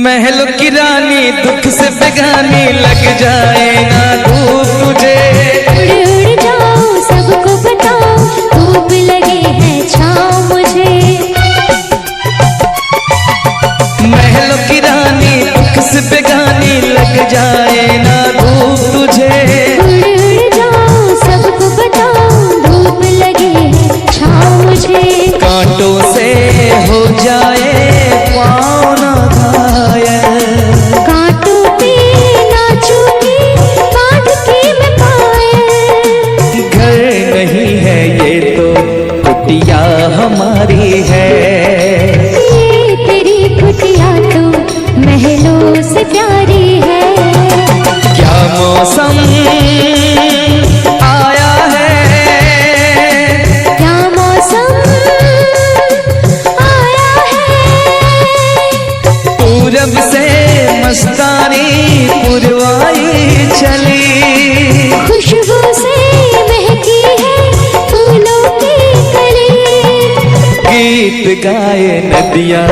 महलों की रानी दुख से बेगानी लग जाए ना धूप तुझे। उड़ उड़ जाओ सबको बताओ धूप लगे है छाँव मुझे। महलों की रानी दुख से बेगानी लग जाए ना धूप तुझे। उड़ उड़ जाओ सबको बताओ धूप लगे है छाँव मुझे। कांटों से हो जाए पाँव ना घायल, कांटों पे नाचूंगी बांध के मैं पायल। घर नहीं है ये तो कुटिया हमारी है। ये तेरी कुटिया तो महलों से प्यारी है। क्या मौसम आया है, क्या मौसम आया है। पूरब से मस्तानी पुरवाई चली। खुशबू से महकी है फूलों की कली। गीत गाए नदियाँ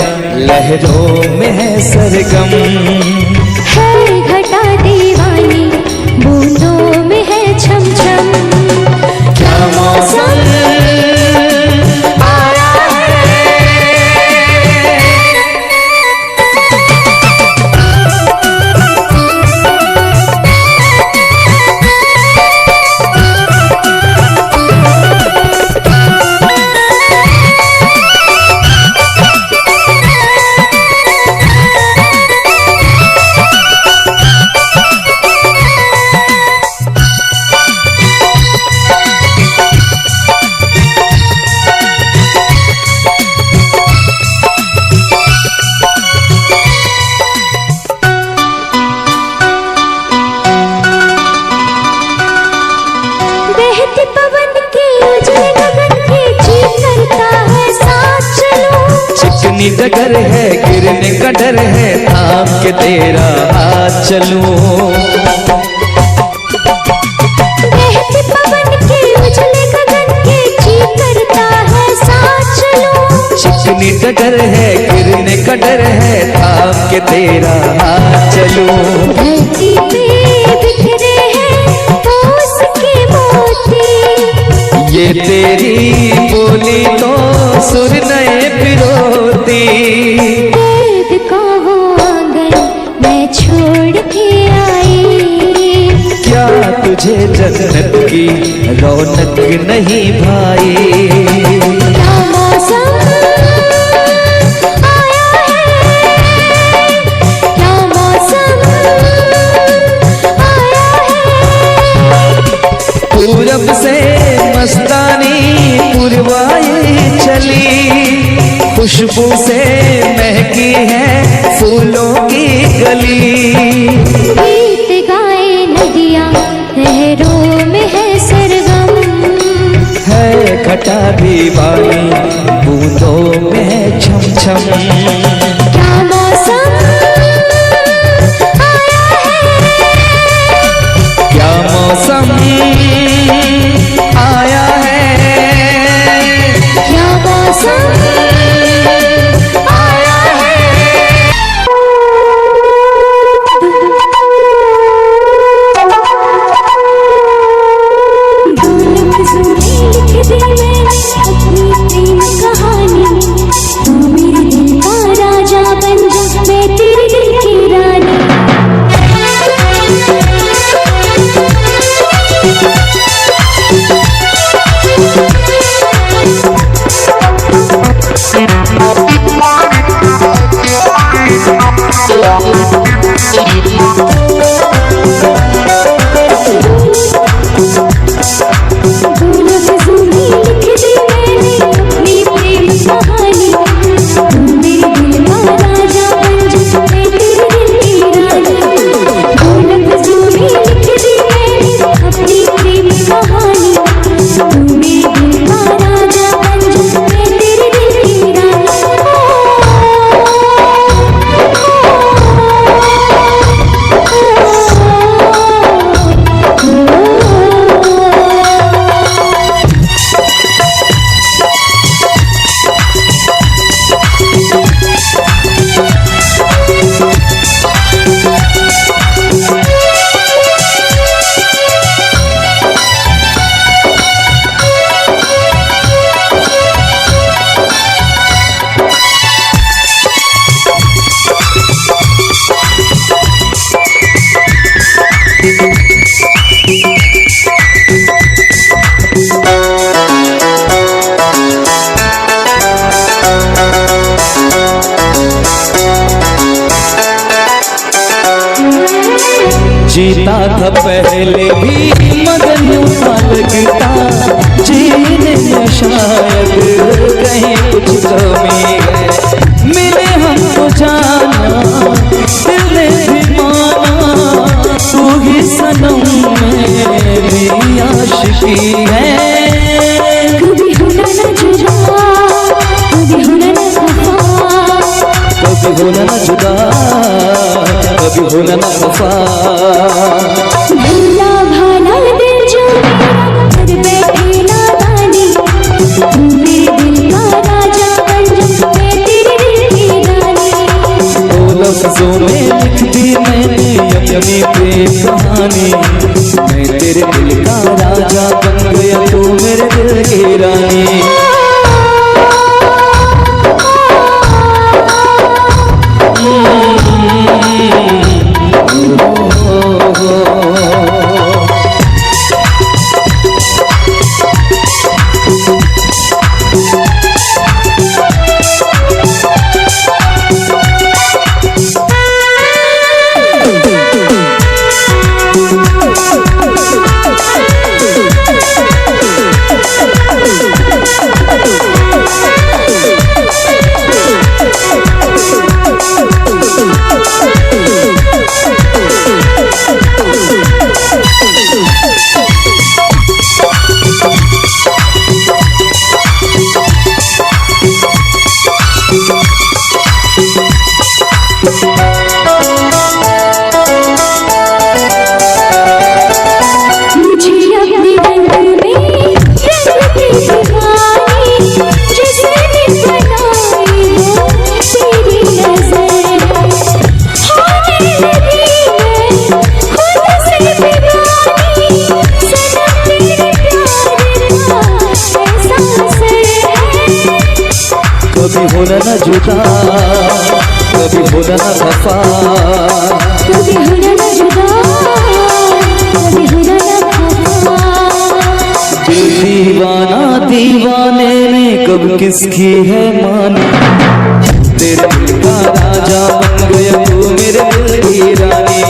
लहरों में है सरगम। है घटा दीवानी बूंदों में है छम छम। क्या मौसम आया बहते पवन के उजले गगन के जी करता है साथ चलो। चिकनी डगर है गिरने का डर है थाम के तेरा हाथ चलूं। बहते पवन के उजले गगन के जी करता है साथ चलो। चिकनी डगर है गिरने का डर है थाम के तेरा हाथ चलूं। धरती पे बिखरे हैं ओस के मोती। ये तेरी बोली तो सुर नए पिरोती। दर्द का वो आंगन मैं छोड़ के आई। क्या तुझे जन्नत की रौनक नहीं भाई। क्या मौसम आया है, क्या मौसम आया है। पूरब से मस्तानी पुरवाई चली। खुशबू से महकी है फूलों की गली। गीत गाए नदियाँ लहरों में है सरगम। है घटा दीवानी बूंदों में है छम छम। क्या मौसम आया है, क्या मौसम आया है, क्या मौसम आया है। ढोलक सुने लिख दी मैंने अपनी प्रेम कहानी। तू मेरे दिल का जीता था पहले भी मगर यूं सा लगता जीने में शायद कहीं कुछ कमी है। मिले हमको जाना दिल ने भी माना तू ही सनम मेरी आशिकी है। कभी होना न जुदा, कभी होना न खफा, कभी होना न जुदा, कभी होना न खफा। भूला भाला दिल जो मेरा कर बैठे नादानी, तू मेरे दिल का राजा बन जा, मैं तेरे दिल की रानी। दो लफ्जों में लिख दी मैंने अपनी प्रेम कहानी, मैं तेरे दिल का राजा बन गया तू मेरे दिल की रानी। कभी होना न जुदा, कभी होना न खफा, कभी होना न जुदा, कभी होना न खफा। दिल दीवाना दीवाने ने कब किसकी है मानी, तेरे दिल का राजा बन गया तू मेरे दिल की रानी।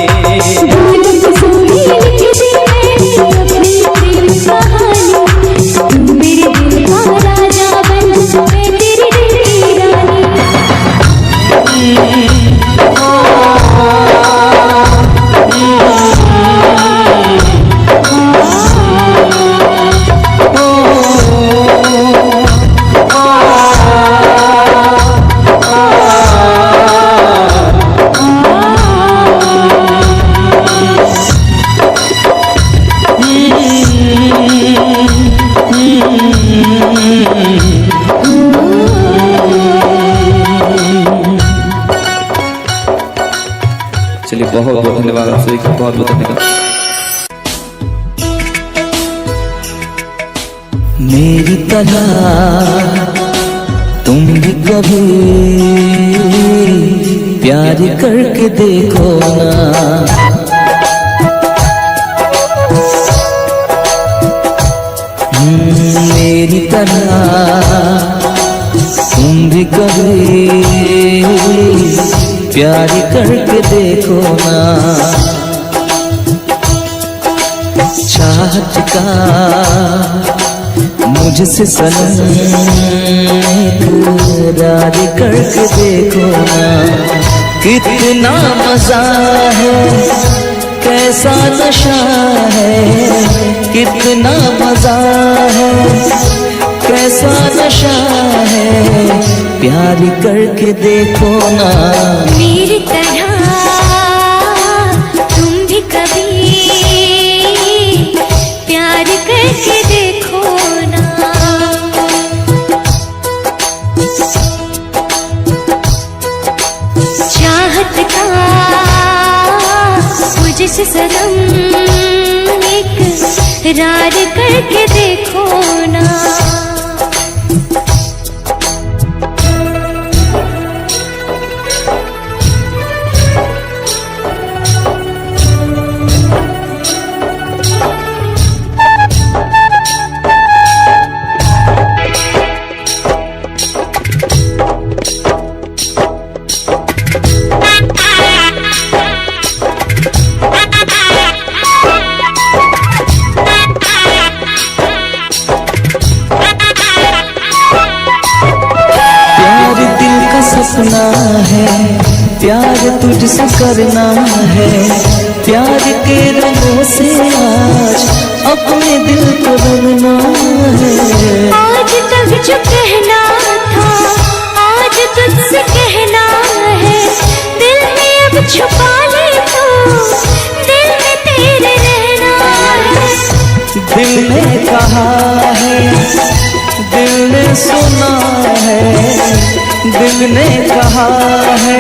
चलिए बहुत बहुत धन्यवाद आप सभी का, बहुत बहुत धन्यवाद। मेरी तरह तुम भी कभी प्यार करके देखो ना, मेरी तरह तुम भी कभी प्यार करके देखो ना। चाहत का मुझसे सनम इकरार करके देखो ना। कितना मजा है, कैसा नशा है, कितना मजा है, कैसा नशा है, प्यार करके देखो ना। मेरी तरह तुम भी कभी प्यार करके देखो ना। चाहत का मुझसे सनम इकरार करके देखो ना। सपना है, प्यार तुझसे करना है, प्यार के रंगों से आज अपने दिल को रंगना है। आज तक जो कहना था आज तुझसे कहना है, दिल में अब छुपा ले तो दिल में तेरे रहना है। दिल ने कहा है, दिल ने सुना है, दिल ने कहा है,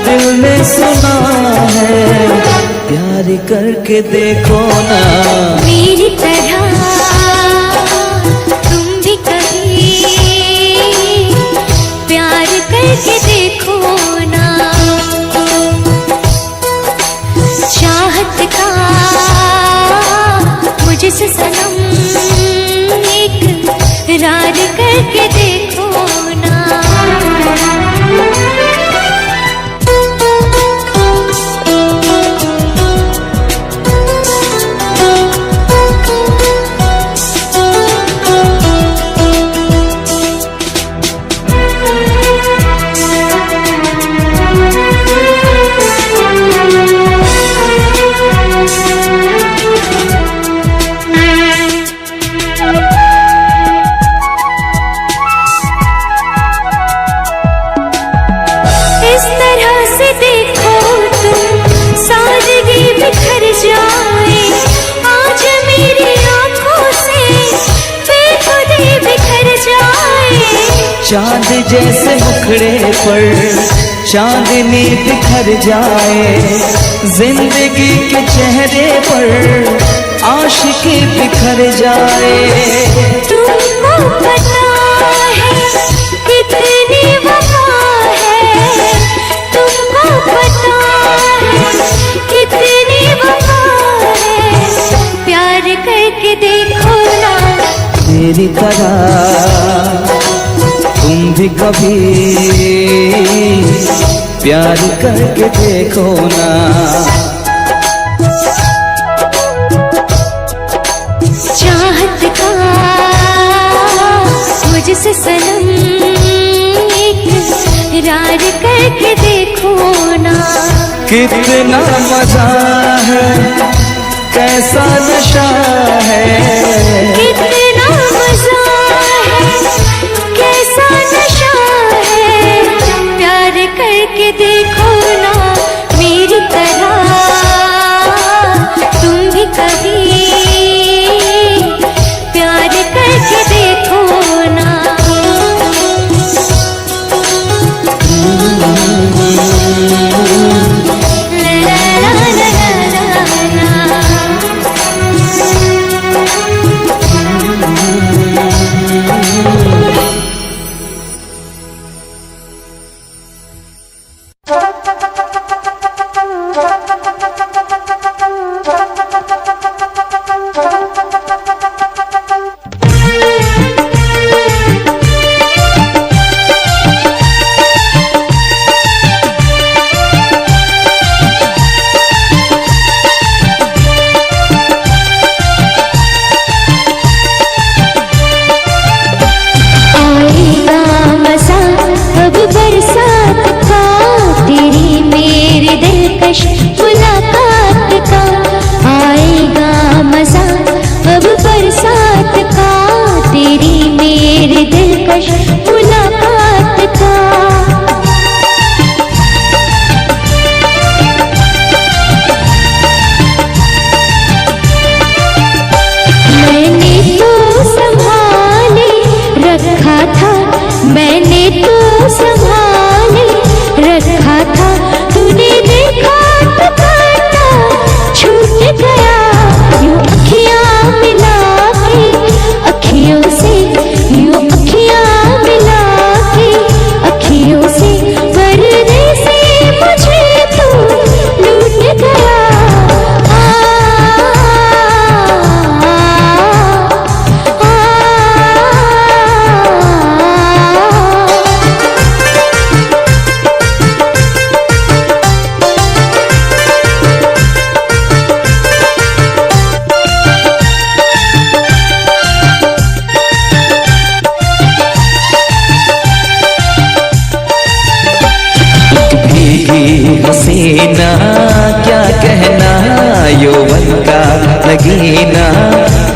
दिल ने सुना है, प्यार करके देखो ना मेरी तरह तुम भी कभी प्यार करके देखो ना। चाहत का मुझसे सनम इकरार करके देखो ना। चांद जैसे मुखड़े पर चांदनी बिखर जाए, जिंदगी के चेहरे पर आशिकी बिखर जाए। तुमको पता है कितनी वफा है, तुमको पता है कितनी वफा है, प्यार करके देखो ना मेरी तरह तुम भी कभी प्यार करके देखो ना। चाहत का मुझसे सनम इकरार करके देखो ना। कितना मजा है, कैसा नशा है, कितना मजा है, कैसा नशा है, प्यार करके देखो ना मेरी तरह तुम भी कभी प्यार करके देखो ना। मुलाकात का आएगा मजा, अब बरसात का तेरी मेरे दिलकश मुलाकात का। मैंने तो संभाले रखा था, मैंने तो संभाले रखा था, तूने देखा तो काटा छूट गया। यूं अखियां मिला के अखियों से, यूं अखियां मिला के अखियों से, पर्दे से मुझे तो लूट गया। नगीना,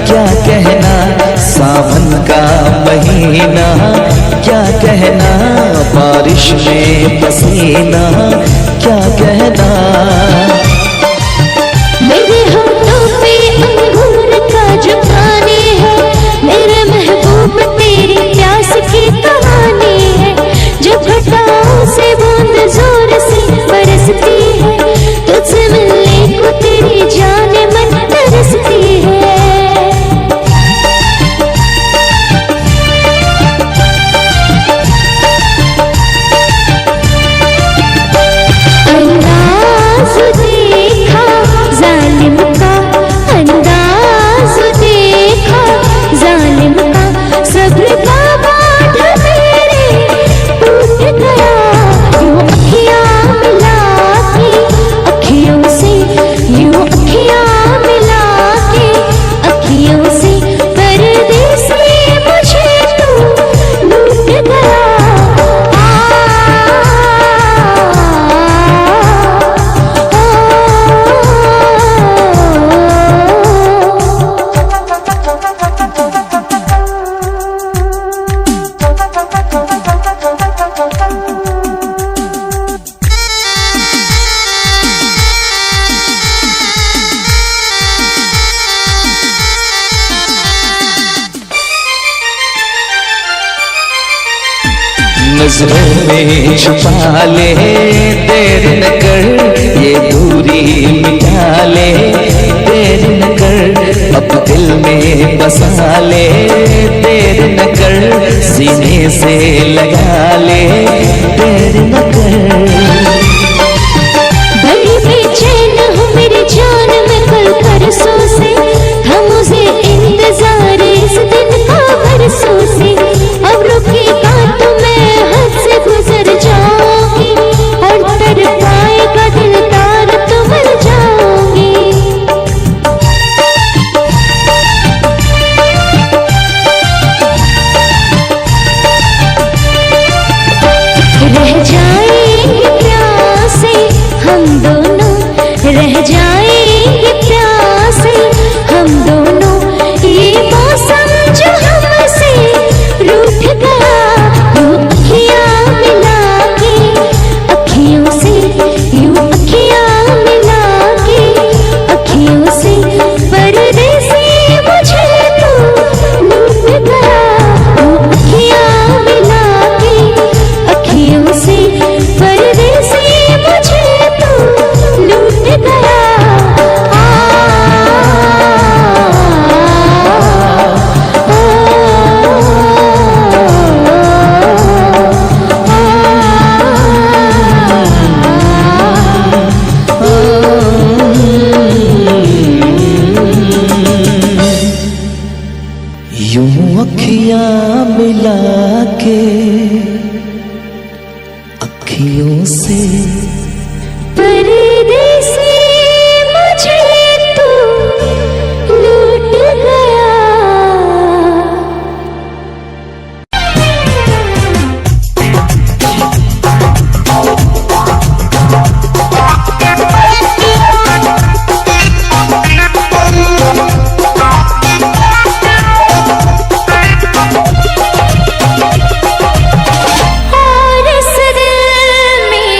क्या कहना सावन का महीना, क्या कहना बारिश में पसीना, क्या कहना। मेरे होठों पे अंगूर का जो पानी है, मेरे महबूब तेरी प्यास की कहानी है। जब घटाओं से बूंद जोर से बरसती है, तुझसे मिलने को तेरी जान मन तरसती है। अंदाज़ देखा जालिम का, अंदाज़ देखा जालिम का, सब्र का बांध मेरे टूट गया। यूं अखियाँ मिला के अखियों से, यूं अखियाँ मिला के अखियों से, परदेसी मुझे तू लूट गया। नजरों में छुपा ले, देर न कर ये दूरी मिटा ले, देर न कर अब दिल में बसा ले, देर न कर सीने से लगा ले, देर न कर। बड़ी बेचैन हूँ मेरी जान में कल परसों से, था मुझे इंतजार इस दिन का बरसों से। अब रुकेगा तो मैं हद से गुजर जाऊंगी, और तड़पाएगा दिलदार तो मर जाऊंगी। रह जाएंगे प्यासे हम दोनों, रह जाएंगे प्यासे हम दोनों, ये मौसम जो हमसे रूठ गया। यूं अखियाँ मिला के अखियों से, यूं अखियाँ मिला के अखियों से, परदेसी मुझे तू लूट गया। यूं अखियाँ मिला के अखियों से, परदेसी मुझे तू लूट गया। यूं अखियाँ मिला के अखियों से, परदेसी मुझे तू लूट गया। और इस दिल में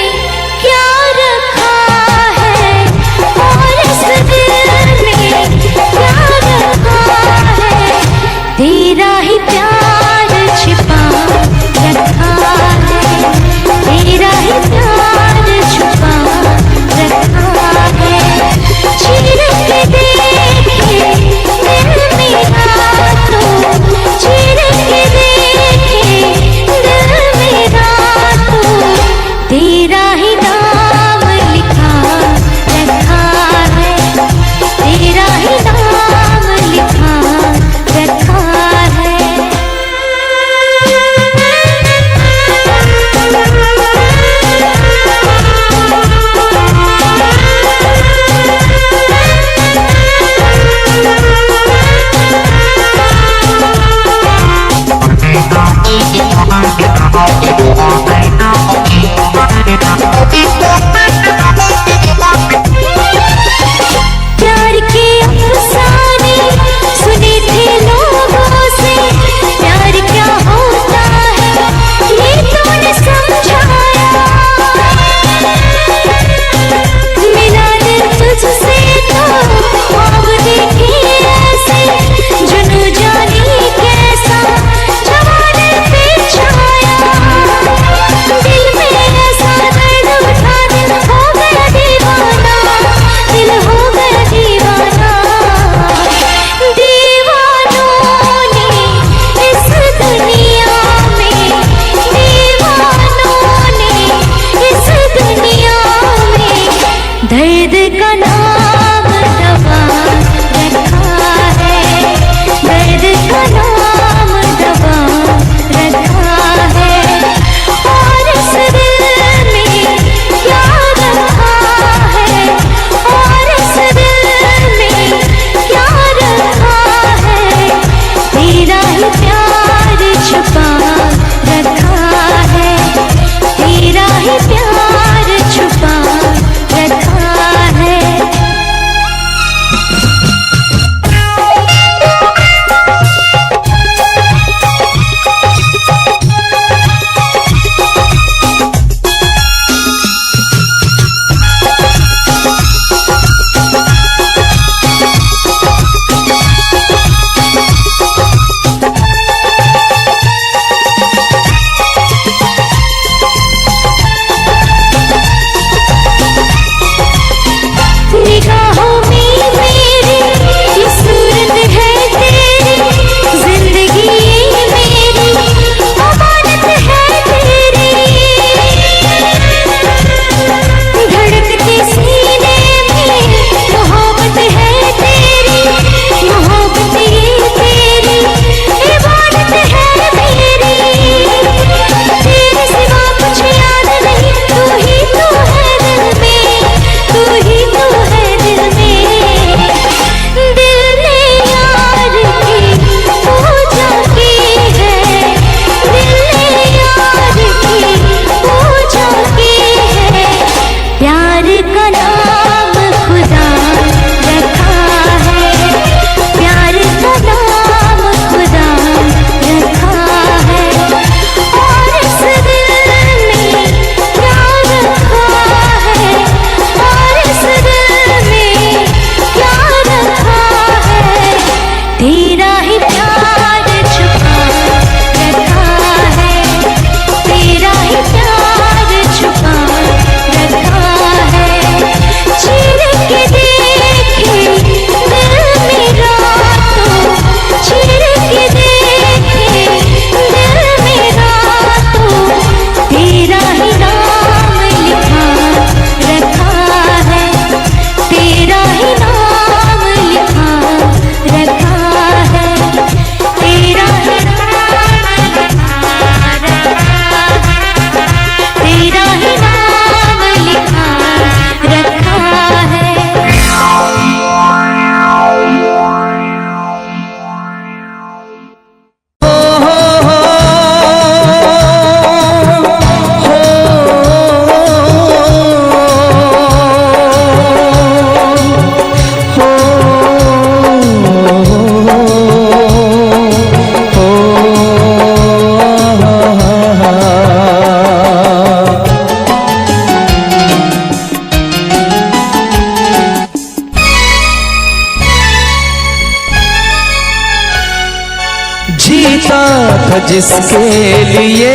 जीता था जिसके लिए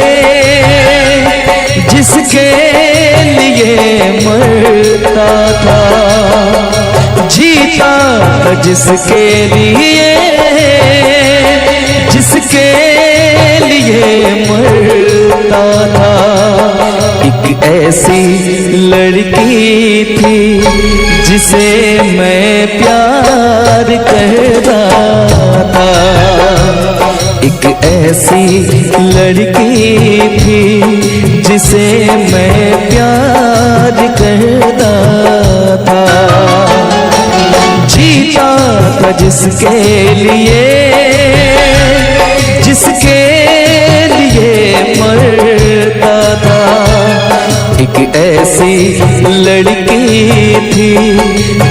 मरता था, जीता था जिसके लिए मरता था। एक ऐसी लड़की थी जिसे मैं प्यार करता था, एक ऐसी लड़की थी जिसे मैं प्यार करता था। जीता था जिसके लिए मरता था। एक ऐसी लड़की थी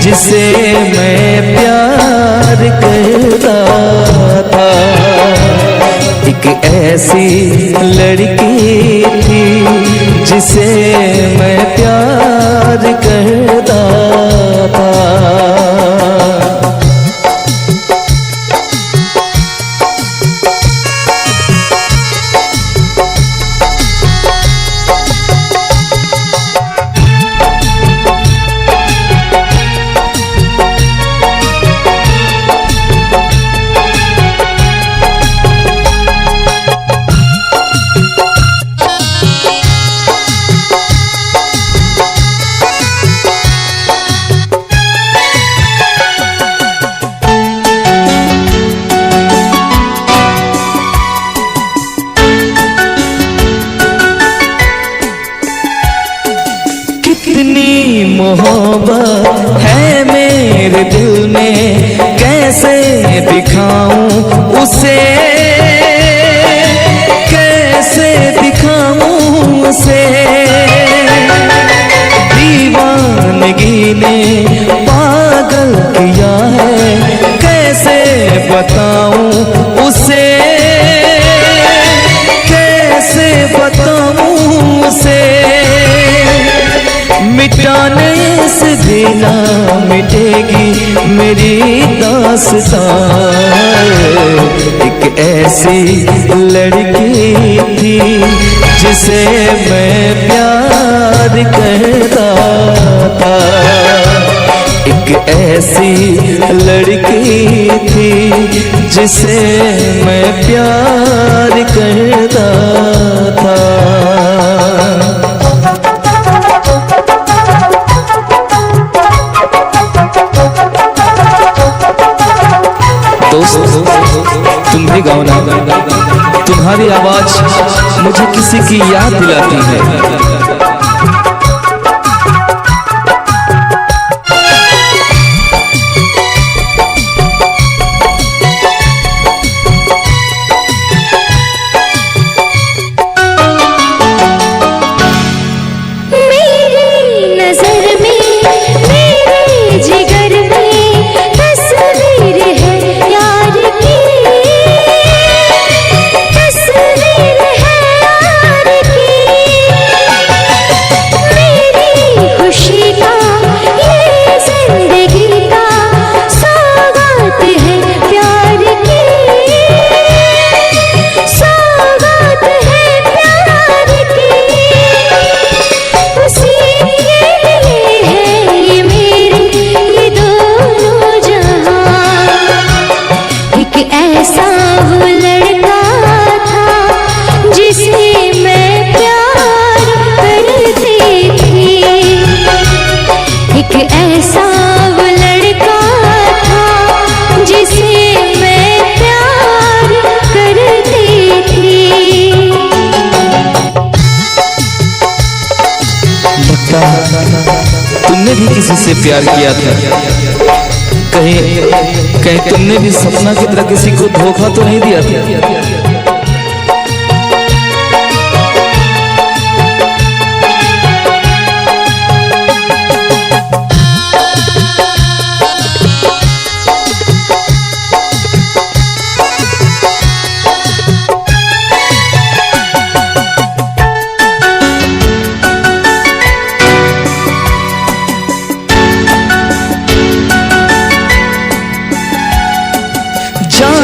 जिसे मैं प्यार करता था, एक ऐसी लड़की थी जिसे मैं प्यार करता था। मोहब्बत है मेरे दिल में, कैसे दिखाऊं उसे, कैसे दिखाऊं उसे। दीवानगी ने पागल किया है, कैसे बताऊं उसे, कैसे बताऊं उसे। मिटाने से भी ना मिटेगी मेरी दास्तां। एक ऐसी लड़की थी जिसे मैं प्यार करता था, एक ऐसी लड़की थी जिसे मैं प्यार करता था। दोस्त तुम भी गाओ ना, तुम्हारी आवाज मुझे किसी की याद दिलाती है। तुमने भी किसी से प्यार किया था, कहीं तुमने भी सपना की तरह किसी को धोखा तो नहीं दिया था?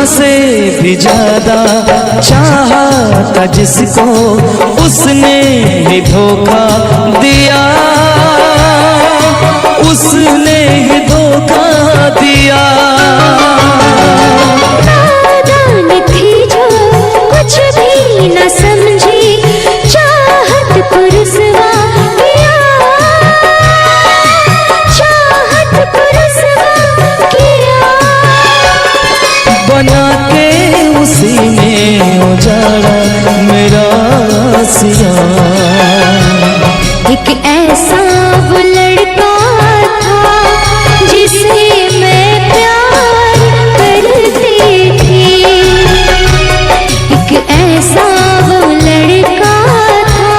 से भी ज्यादा चाहा था जिसको उसने ही धोखा दिया, उसने ही धोखा दिया। नादान थी जो कुछ भी न समझी, चाहत को रुसवा किया, चाहत को रुसवा किया। बना के उसी में उजाड़ा मेरा सिया। एक ऐसा वो लड़का था जिसे मैं प्यार करती थी, एक ऐसा वो लड़का था।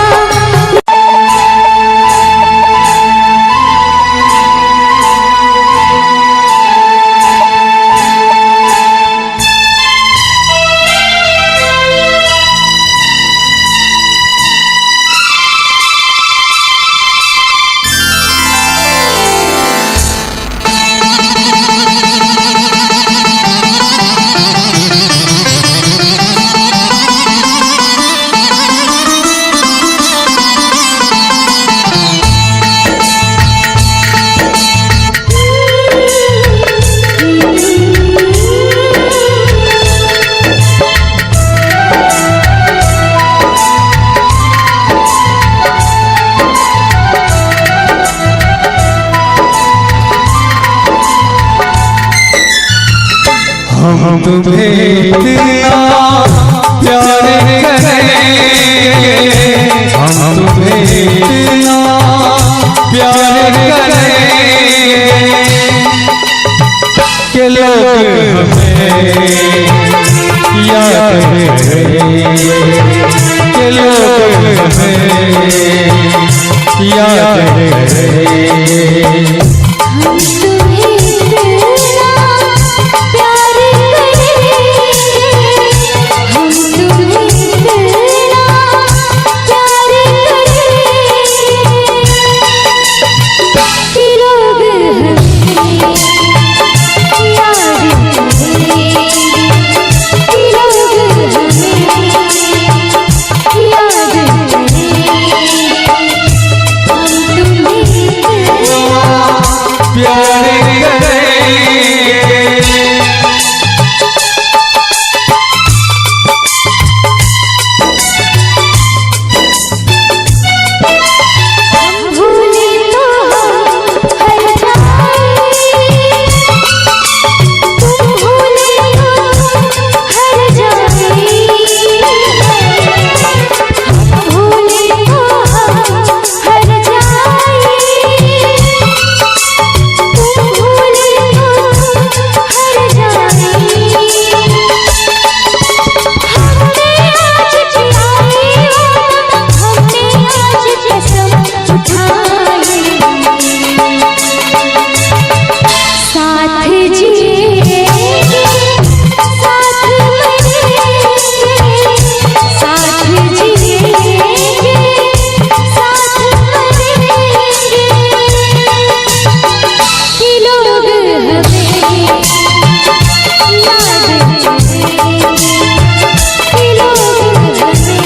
हम तुम्हें इतना प्यार करेंगे, हम तुम्हें इतना प्यार करेंगे कि लोग हमें याद करेंगे, कि लोग हमें याद करेंगे। हम तुम्हें इतना प्यार करेंगे, हम तुम्हें इतना प्यार करेंगे कि लोग हमें याद करेंगे, कि लोग हमें याद करेंगे। हम तुम्हें इतना प्यार करेंगे। हम भूले तो हर जाए, तुम भूले तो हर जाए। हम भूले तो हर जाए, तुम भूले तो हर जाए। हमने आज जियाए, हमने आज कसम उठाई, साथ जिएंगे, साथ मरेंगे, साथ जिएंगे, साथ मरेंगे कि लोग हमें याद करेंगे, कि लोग हमें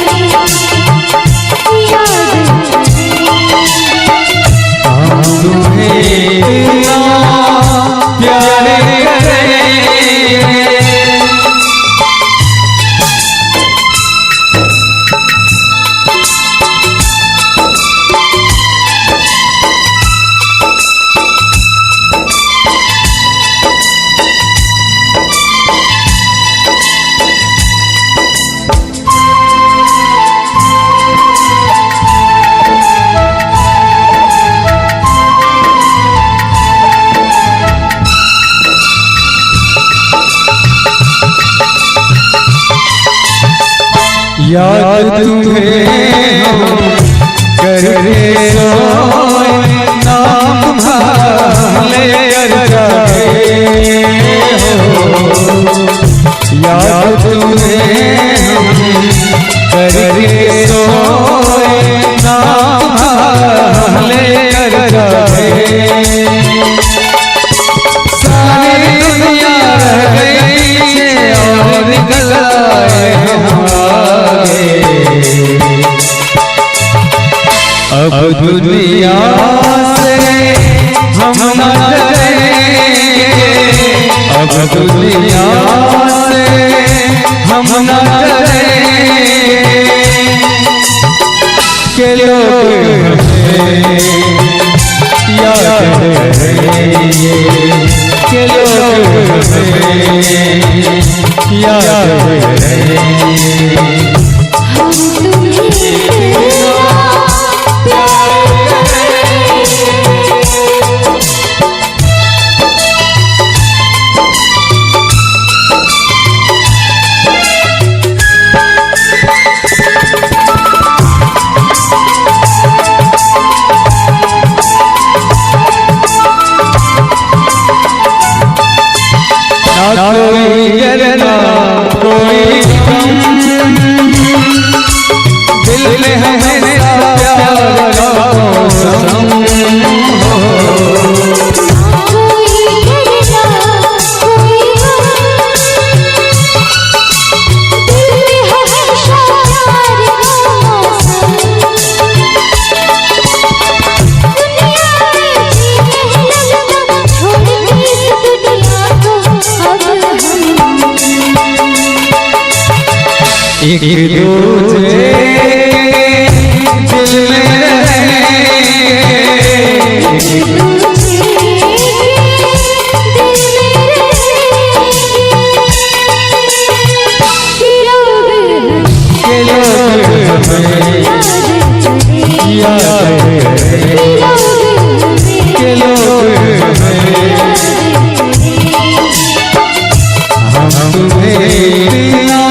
याद करेंगे। हम तुम्हें इतना प्यार करेंगे। याद तुम्हें हम करके सोए, नाम तुम्हारे जाए हो। याद तुम्हें हम करके सोए, नाम तुम्हारे जाए। सारी दुनिया रह गई दुनिया से हम न डरेंगे, अब दुनिया से हम न डरेंगे, के लोग हमें याद करेंगे, के लोग हमें याद करेंगे। हम तुम्हें प्यार करेंगे। ना कोई गिरना कोई गम, दिल में है मेरा प्यार का मौसम। कोई गिरना कोई गम, दिल में हमेशा प्यार का मौसम। दुनिया में जीने लगना, छोड़ के इस दुनिया को अब हम एक दूजे दिल में रहेंगे, के लोग हमें याद करेंगे, के लोग हमें। हम तुम्हें इतना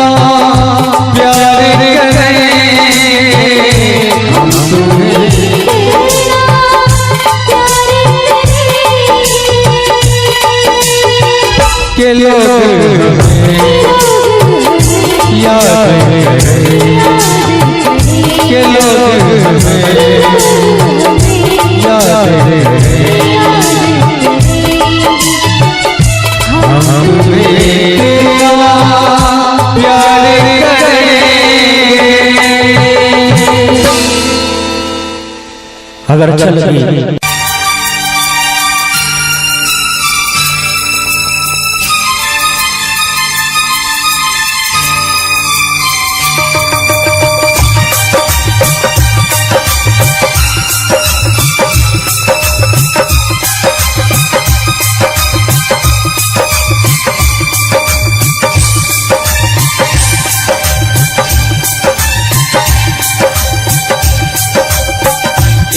प्यार करेंगे, हम तुम्हें के लोग हमें याद करेंगे, के लोग हमें याद करेंगे। हम तुम्हें इतना प्यार करेंगे। अगर अच्छा लगे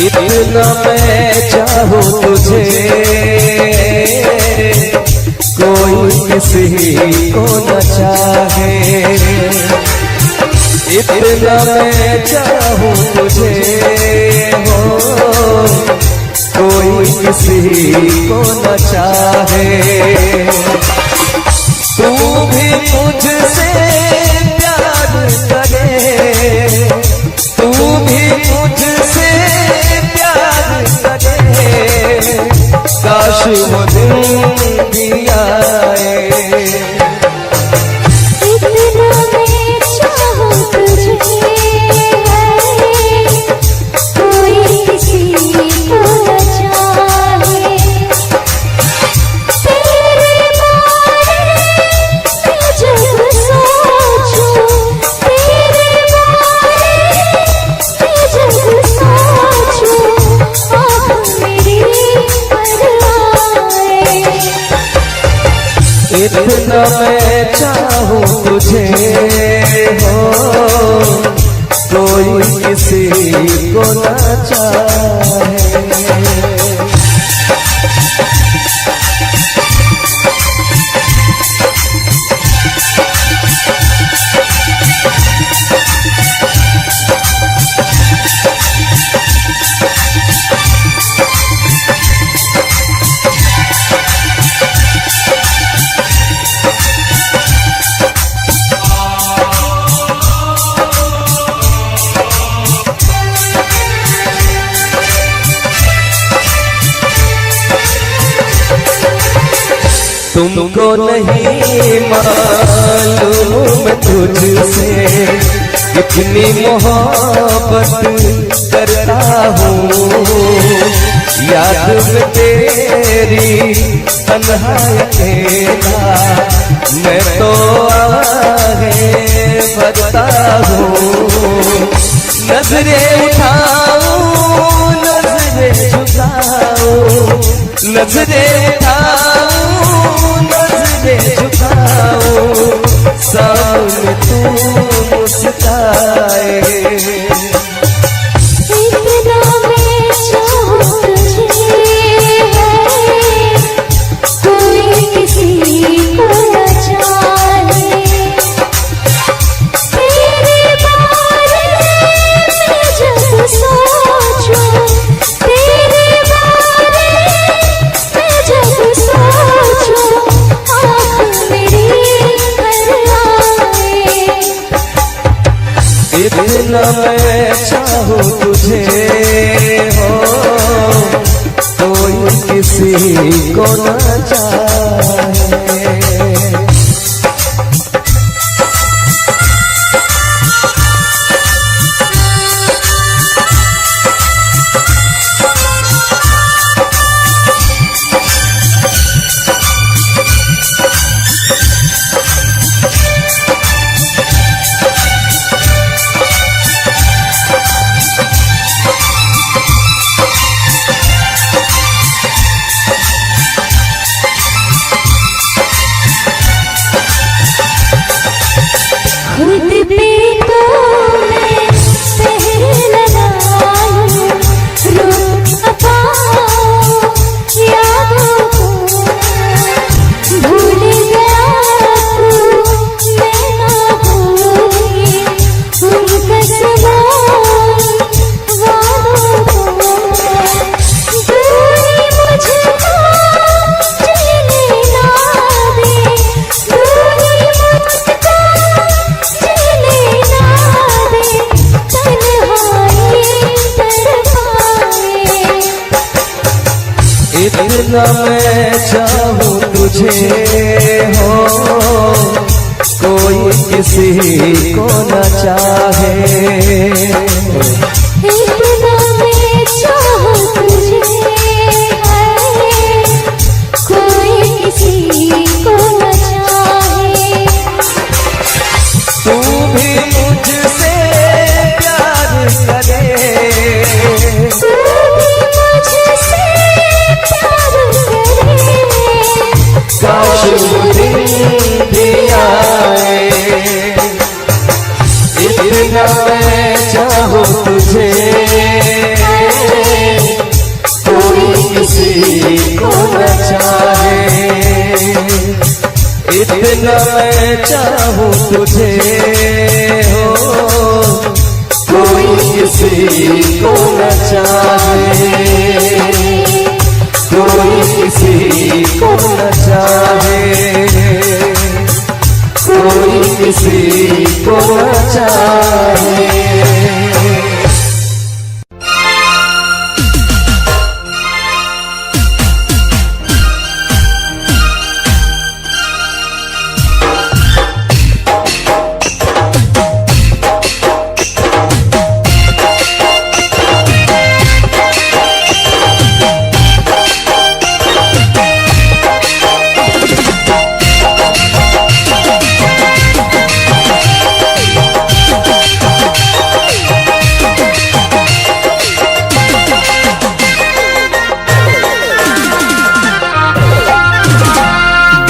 इतना मैं चाहूँ तुझे, कोई किसी को न चाहे। इतना मैं चाहूँ तुझे हो, कोई किसी को न चाहे। तू भी मुझसे प्यार करे, तू भी मुझसे प्यार करे, काश वो दिन भी आए। इतना मैं चाहूँ तुझे, कोई किसी को न चाहे। तेरे बारे में जब सोचूं, तेरे बारे में जब सोचूं, आँख मेरी भर आए। इतना मैं चाहूँ तुझे हो, कोई किसी को न चाहे। तुमको नहीं मालूम तुझसे कितनी मोहब्बत करता हूँ, याद में तेरी तन्हा अकेला मैं तो आगे बढ़ता हूँ। नजरें उठाऊं नजरें झुकाऊं, नजरें उठाऊं नजरें झुकाऊं, सामने तू मुस्काए। इतना मैं चाहूं तुझे है, कोई किसी को न चाहे। तेरे बारे में जब सोचूं, तेरे बारे में जब सोचूं, आँख मेरी भर आए। इतना मैं चाहूं तुझे हो, कोई किसी को न चाहे। खुद पे तो मैं पहर लगाऊं, रोक पाऊं यादों को, भूल गया तू मैं ना भूली उन कसमों वादों को। दूरी मुझको जीने ना दे, दूरी मुझको जीने ना दे, तन्हाई तड़पाए। इतना मैं चाहूं तुझे हो, कोई किसी को न चाहे। इतना मैं चाहूं तुझे है, कोई किसी को न चाहे। तू भी मुझसे प्यार करे, तू भी मुझसे प्यार करे, काश वो दिन भी आए। इतना मैं चाहूं तुझे, कोई किसी को न चाहे। इतना मैं चाहूं तुझे हो, कोई किसी को न चाहे, कोई किसी को न चाहे, कोई किसी को न चाहे।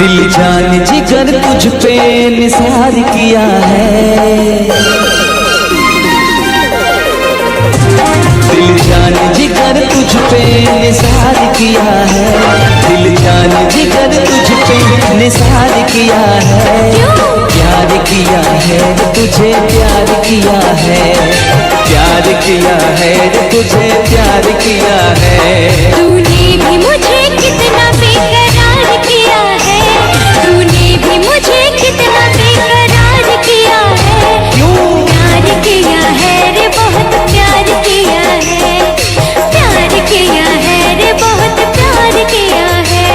दिल जान जिगर तुझ पे निसार किया है, दिल जान जिगर तुझ पे निसार किया है, दिल जान जिगर तुझ पे निसार किया है। प्यार किया है तुझे प्यार किया है, प्यार किया है तुझे प्यार किया है। तूने भी मुझे कितना बेकरार किया है, तूने भी मुझे कितना बेकरार किया है। क्यों प्यार किया है रे बहुत प्यार किया है, प्यार किया है रे बहुत प्यार किया है।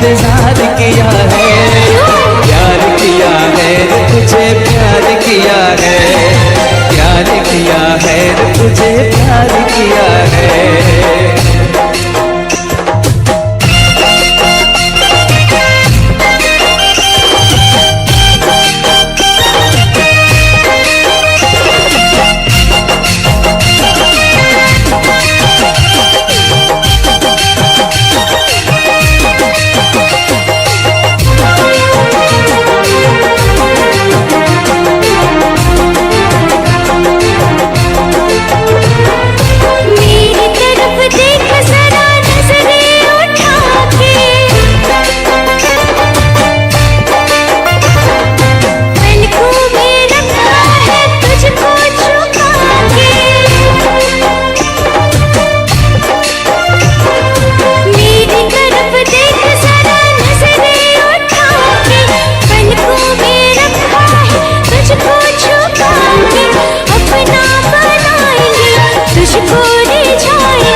इंतजार किया है, प्यार किया है रे तुझे, प्यार किया है, प्यार किया है रे तुझे, प्यार किया है। मेरी तरफ देख जरा नजरें उठा के, पलकों में रखा है तुझको छुपा के। मेरी तरफ देख जरा नजरें उठा के, पलकों में रखा है तुझको छुपा के। अपना बनाएंगे तुझको रिझाएंगे,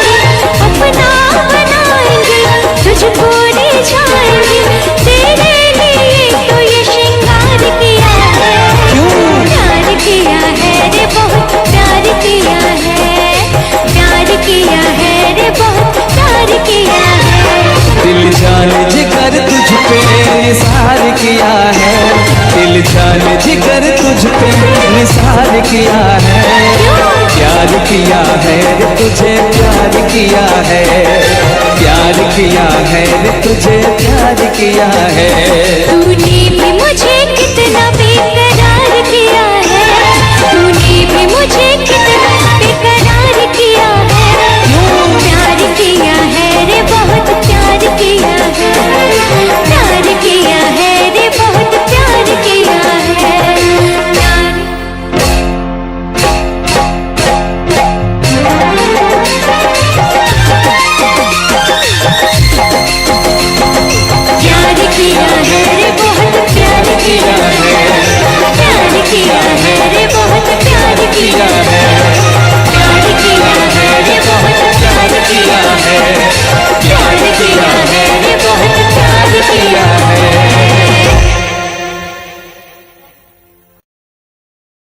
अपना बनाएंगे तुझको रिझाएंगे। तेरे लिए तो ये श्रृंगार किया है, प्यार किया है रे बहुत प्यार किया है, प्यार किया है रे बहुत प्यार किया है। दिल जान जिगर तुझ पे निसार किया है, दिल जान जिगर तुझ पे निसार किया है, प्यार किया है रे तुझे, प्यार किया है, प्यार किया है रे तुझे, प्यार किया है। तूने भी मुझे कितना बेकरार किया है, तूने भी मुझे कितना बेकरार किया है। प्यार किया है रे बहुत प्यार किया है, प्यार किया है रे बहुत प्यार किया है। प्यार किया है रे बहुत प्यार किया है, प्यार किया है रे बहुत प्यार किया है।